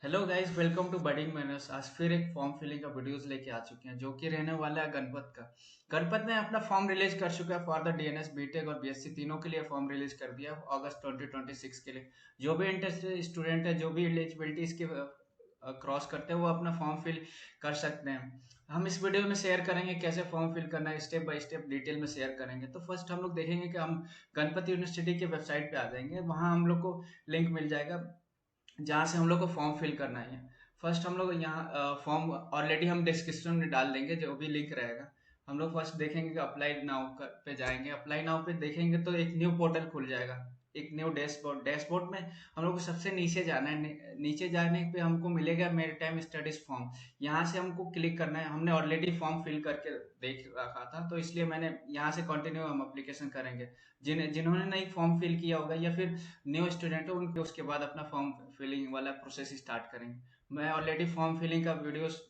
Hello guys, welcome to budding manners. आज फिर एक फॉर्म फिलिंग का वीडियोस लेके आ चुके हैं जो कि रहने वाला है गणपत का। गणपत ने अपना फॉर्म रिलीज कर चुका है फॉर द डीएनएस बीटेक और बीएससी तीनों के लिए फॉर्म रिलीज कर दिया अगस्त 2026 के लिए। जो भी इंटरेस्टेड स्टूडेंट है, जो भी एलिजिबिलिटी इसके क्रॉस करते हैं, वो अपना फॉर्म फिल कर सकते हैं। हम इस वीडियो में शेयर करेंगे कैसे फॉर्म फिल करना है, स्टेप बाय स्टेप डिटेल में शेयर करेंगे। तो फर्स्ट हम लोग देखेंगे कि हम गणपत यूनिवर्सिटी के वेबसाइट पे आ जाएंगे। वहाँ हम लोग को लिंक मिल जाएगा जहाँ से हम लोग को फॉर्म फिल करना है। फर्स्ट हम लोग यहाँ फॉर्म ऑलरेडी हम डिस्क्रिप्शन में डाल देंगे, जो भी लिंक रहेगा। हम लोग फर्स्ट देखेंगे कि अप्लाई नाउ पे जाएंगे। अप्लाई नाउ पे देखेंगे तो एक न्यू पोर्टल खुल जाएगा, एक न्यू डैशबोर्ड में हम लोग को सबसे नीचे जाना है। नीचे जाने पे हमको मिलेगा मेरी टाइम स्टडीज फॉर्म। यहाँ से हमको क्लिक करना है। हमने ऑलरेडी फॉर्म फिल करके देख रखा था, तो इसलिए मैंने यहाँ से कंटिन्यू हम अप्लीकेशन करेंगे। जिन्होंने नहीं फॉर्म फिल किया होगा या फिर न्यू स्टूडेंट हो, उनके उसके बाद अपना फॉर्म फिलिंग वाला प्रोसेस स्टार्ट करेंगे। मैं ऑलरेडी फॉर्म फिलिंग का वीडियोस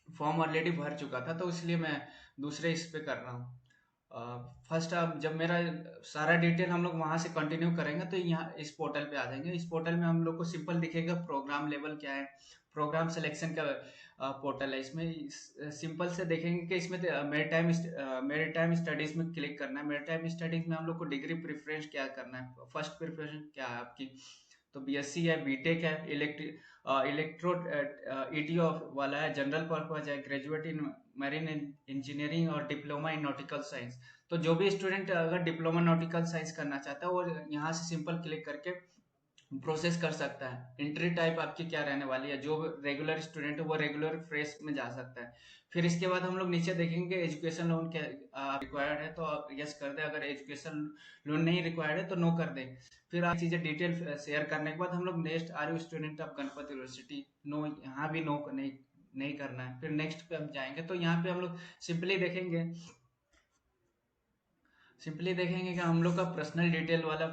फॉर्म ऑलरेडी भर चुका था, तो इसलिए मैं दूसरे इस पे कर रहा हूँ। फर्स्ट अब जब मेरा सारा डिटेल हम लोग वहां से कंटिन्यू करेंगे तो यहाँ इस पोर्टल पे आ जाएंगे। इस पोर्टल में हम लोग को सिंपल दिखेगा प्रोग्राम लेवल क्या है। प्रोग्राम सिलेक्शन का पोर्टल है। इसमें सिंपल से देखेंगे कि इसमें मेरे टाइम स्टडीज में क्लिक करना है। मेरे टाइम स्टडीज में हम लोग को डिग्री प्रेफरेंस क्या करना है, फर्स्ट प्रेफरेंस क्या है आपकी। तो बीएससी है, बीटेक है, इलेक्ट्रो ईटीओ वाला है, जनरल पर्पज है, ग्रेजुएट इन मैरीन इंजीनियरिंग और डिप्लोमा इन नॉटिकल साइंस। तो जो भी स्टूडेंट अगर डिप्लोमा नॉटिकल साइंस करना चाहता है, वो यहाँ से सिंपल क्लिक करके प्रोसेस कर सकता है। एंट्री टाइप आपकी क्या रहने वाली है, जो रेगुलर स्टूडेंट है वो रेगुलर फ्रेश में जा सकता है। फिर इसके बाद हम लोग नीचे देखेंगे एजुकेशन लोन क्या रिक्वायर्ड है, तो आप यस कर दे। अगर एजुकेशन लोन नहीं रिक्वायर्ड है तो नो कर दे। फिर आप चीजें डिटेल शेयर करने के बाद हम लोग next are you student of Ganpat university, no, यहाँ भी नो नहीं नहीं करना है। फिर नेक्स्ट पे हम जाएंगे तो यहाँ पे हम लोग सिंपली देखेंगे सिंपली देखेंगे कि हम लोग का पर्सनल डिटेल वाला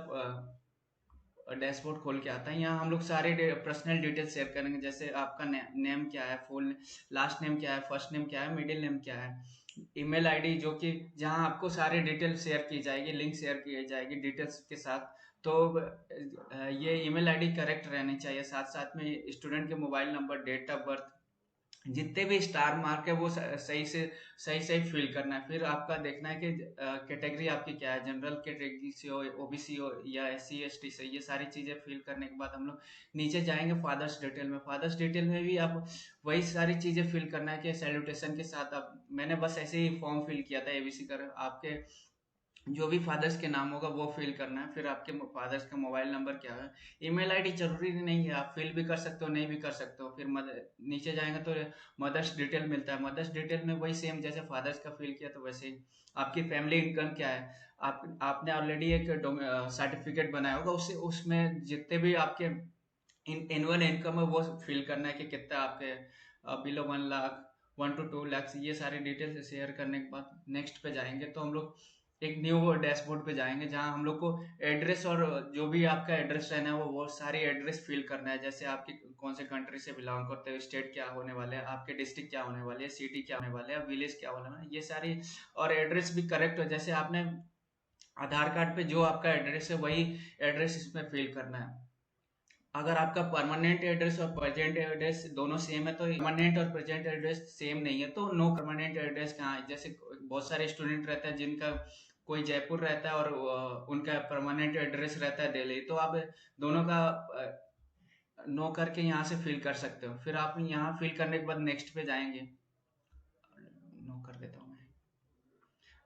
डैशबोर्ड खोल के आता है। यहाँ हम लोग सारे पर्सनल डिटेल शेयर करेंगे, जैसे आपका नेम क्या है, फुल लास्ट नेम क्या है, फर्स्ट नेम क्या है, मिडिल नेम क्या है, ईमेल आईडी, जो कि जहाँ आपको सारे डिटेल शेयर की जाएगी, लिंक शेयर की जाएगी डिटेल्स के साथ। तो ये ईमेल आईडी करेक्ट रहनी चाहिए। साथ साथ में स्टूडेंट के mobile number, date of birth, जितने भी स्टार मार्क है वो सही से सही सही फिल करना है। फिर आपका देखना है कि कैटेगरी आपकी क्या है, जनरल कैटेगरी से हो, ओबीसी हो या एससी एसटी से। ये सारी चीजें फिल करने के बाद हम लोग नीचे जाएंगे फादर्स डिटेल में। फादर्स डिटेल में भी आप वही सारी चीजें फिल करना है कि सैल्यूटेशन के साथ। आप मैंने बस ऐसे ही फॉर्म फिल किया था एबीसी कर। आपके जो भी फादर्स के नाम होगा वो फिल करना है। फिर आपके फादर्स का मोबाइल नंबर क्या है। ईमेल आईडी जरूरी नहीं है, आप फिल भी कर सकते हो, नहीं भी कर सकते हो। फिर नीचे जाएंगे तो मदर्स डिटेल मिलता है। मदर्स डिटेल में वही सेम जैसे फादर्स का फिल किया, तो वैसे ही आपकी फैमिली इनकम क्या है। आपने ऑलरेडी एक सर्टिफिकेट बनाया होगा, उससे उसमें जितने भी आपके एनुअल इनकम है वो फिल करना है कि कितना आपके बिलो 1 लाख, 1 to 2 लाख, ये सारी डिटेल्स शेयर करने के बाद नेक्स्ट पे जाएंगे तो हम लोग एक न्यू डैशबोर्ड पे जाएंगे, जहां हम लोग को एड्रेस और जो भी आपका एड्रेस रहना है वो सारी एड्रेस फिल करना है। जैसे आपकी कौन से कंट्री से बिलोंग करते हो, स्टेट क्या होने वाले हैं, आपके डिस्ट्रिक्ट क्या होने वाले हैं, सिटी क्या होने वाले हैं, विलेज क्या होने वाले हैं, ये सारी। और एड्रेस भी करेक्ट हो, जैसे आपने आधार कार्ड पे जो आपका एड्रेस है वही एड्रेस इसमें फिल करना है। अगर आपका परमानेंट एड्रेस और प्रेजेंट एड्रेस दोनों सेम है, तो परमानेंट और प्रेजेंट एड्रेस सेम नहीं है तो नो। परमानेंट एड्रेस कहाँ है, जैसे बहुत सारे स्टूडेंट रहते हैं जिनका कोई जयपुर रहता है और उनका परमानेंट एड्रेस रहता है दिल्ली, तो आप दोनों का नो करके यहाँ से फिल कर सकते हो। फिर आप यहाँ फिल करने के बाद नेक्स्ट पे जाएंगे। नो कर देता हूँ मैं।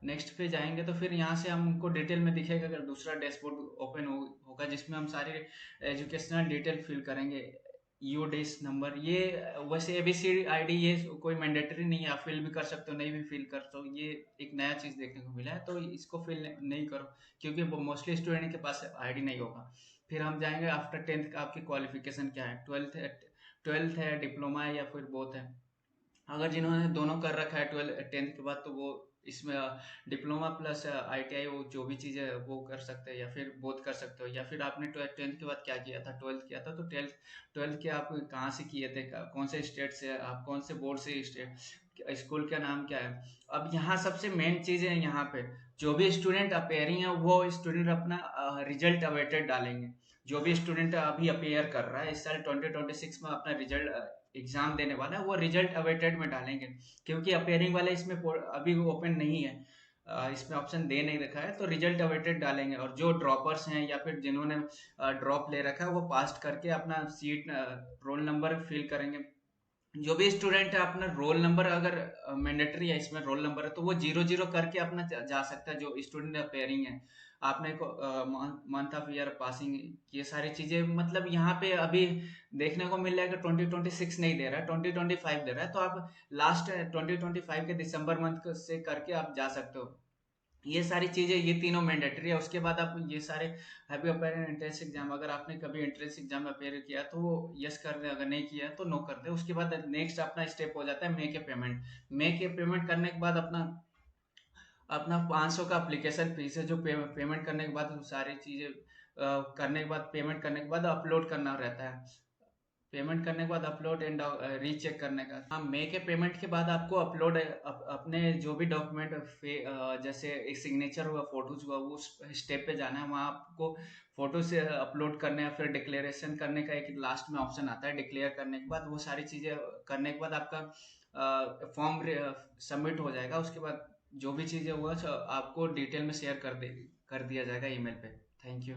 नेक्स्ट पे जाएंगे तो फिर यहाँ से हमको डिटेल में दिखेगा, अगर दूसरा डैशबोर्ड ओपन होगा जिसमें हम सारी एजुकेशनल डिटेल फिल करेंगे। यू डिस नंबर, ये वैसे एबीसी आईडी ये कोई मैंडेटरी नहीं है, आप फिल भी कर सकते हो, नहीं भी फिल कर सकते हो। ये एक नया चीज देखने को मिला है, तो इसको फिल नहीं करो क्योंकि मोस्टली स्टूडेंट के पास आईडी नहीं होगा। फिर हम जाएंगे आफ्टर 10th का आपकी क्वालिफिकेशन क्या है, ट्वेल्थ है, डिप्लोमा है या फिर बोथ है। अगर जिन्होंने दोनों कर रखा है 10th के बाद, तो वो इसमें डिप्लोमा प्लस आईटीआई वो जो भी चीज़ है वो कर सकते हैं, या फिर बोथ कर सकते हो। या फिर आपने 10th के बाद क्या किया था, 12th किया था, तो ट्वेल्थ ट्वेल्थ के आप कहाँ से किए थे, कौन से स्टेट से, आप कौन से बोर्ड से, स्टेट स्कूल का नाम क्या है। अब यहाँ सबसे मेन चीज़ है, यहाँ पे जो भी स्टूडेंट अपेयरिंग है वो स्टूडेंट अपना रिजल्ट अवेटेड डालेंगे। जो भी स्टूडेंट अभी अपेयर कर रहा है इस साल 2026 में अपना रिजल्ट एग्जाम देने वाला है, वो रिजल्ट अवेटेड में डालेंगे, क्योंकि अपेयरिंग वाला इसमें अभी ओपन नहीं है, इसमें ऑप्शन दे नहीं रखा है, तो रिजल्ट अवेटेड डालेंगे। और जो ड्रॉपर्स हैं या फिर जिन्होंने ड्रॉप ले रखा है वो पास करके अपना सीट रोल नंबर फिल करेंगे। जो भी स्टूडेंट है अपना रोल नंबर अगर मैंडेटरी है इसमें रोल नंबर है, तो वो 0 0 करके अपना जा सकता है। जो स्टूडेंट अपेयरिंग है, आपने को मंथ ऑफ ईयर पासिंग, ये सारी चीजें मतलब यहाँ पे अभी देखने को मिल रहा है कि 2026 नहीं दे रहा है, 2025 दे रहा है, तो आप लास्ट 2025 के दिसंबर मंथ से करके आप जा सकते हो। ये सारी चीजें, ये तीनों मैंडेटरी है। उसके बाद आप ये सारे have you appear entrance exam, अगर आपने कभी एंट्रेंस एग्जाम में अपेयर किया तो वो यस कर दे, अगर नहीं किया तो नो कर दे। उसके बाद नेक्स्ट अपना स्टेप हो जाता है मे के पेमेंट। मे के पेमेंट करने के बाद अपना अपना 500 का एप्लीकेशन फीस है, जो पेमेंट करने के बाद सारी चीजें करने के बाद, पेमेंट करने के बाद अपलोड करना रहता है। पेमेंट करने के बाद अपलोड एंड रीचेक करने का। हाँ, मे के पेमेंट के बाद आपको अपलोड अपने जो भी डॉक्यूमेंट जैसे एक सिग्नेचर हुआ, फोटोज हुआ, वो स्टेप पे जाना है, वहाँ आपको फोटो से अपलोड करने हैं। फिर डिक्लेरेशन करने का एक लास्ट में ऑप्शन आता है, डिक्लेयर करने के बाद वो सारी चीज़ें करने के बाद आपका फॉर्म सबमिट हो जाएगा। उसके बाद जो भी चीज़ें हुआ आपको डिटेल में शेयर कर दिया जाएगा ईमेल पे। Thank you.